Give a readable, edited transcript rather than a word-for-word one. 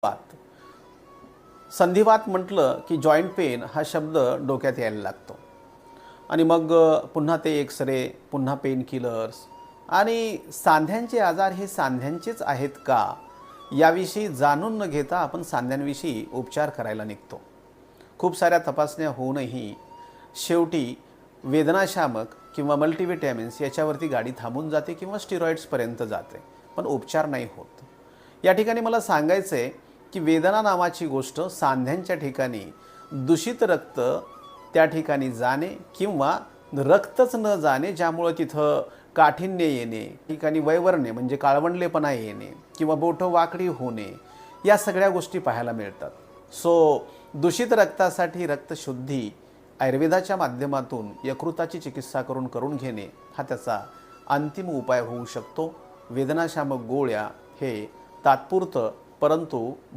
संधिवात. संधिवात म्हटलं की joint pain हा शब्द डोक्यात यायला लागतो आणि मग पुन्हा ते एक्सरे, पुन्हा पेन किलर्स आणि सांध्यांचे आजार हे सांध्यांचेच आहेत का याविषयी जाणून न घेता आपण सांध्यांविषयी उपचार करायला निघतो. खूप साऱ्या तपासण्या होऊनही शेवटी वेदनाशामक किंवा मल्टीव्हिटॅमिन्स याच्यावरती गाडी थांबून जाते किंवा स्टिरॉइड्सपर्यंत जाते, पण उपचार नाही होत. या ठिकाणी मला सांगायचं आहे की वेदना नावाची गोष्ट सांध्यांच्या ठिकाणी दूषित रक्त त्या ठिकाणी जाणे किंवा रक्तच न जाणे, ज्यामुळं तिथं काठिण्य येणे, ठिकाणी वैवरणे म्हणजे काळवंडलेपणा येणे किंवा बोटं वाकडी होणे, या सगळ्या गोष्टी पाहायला मिळतात. दूषित रक्तासाठी रक्तशुद्धी आयुर्वेदाच्या माध्यमातून यकृताची चिकित्सा करून घेणे हा त्याचा अंतिम उपाय होऊ शकतो. वेदनाशामक गोळ्या हे तात्पुरतं परंतु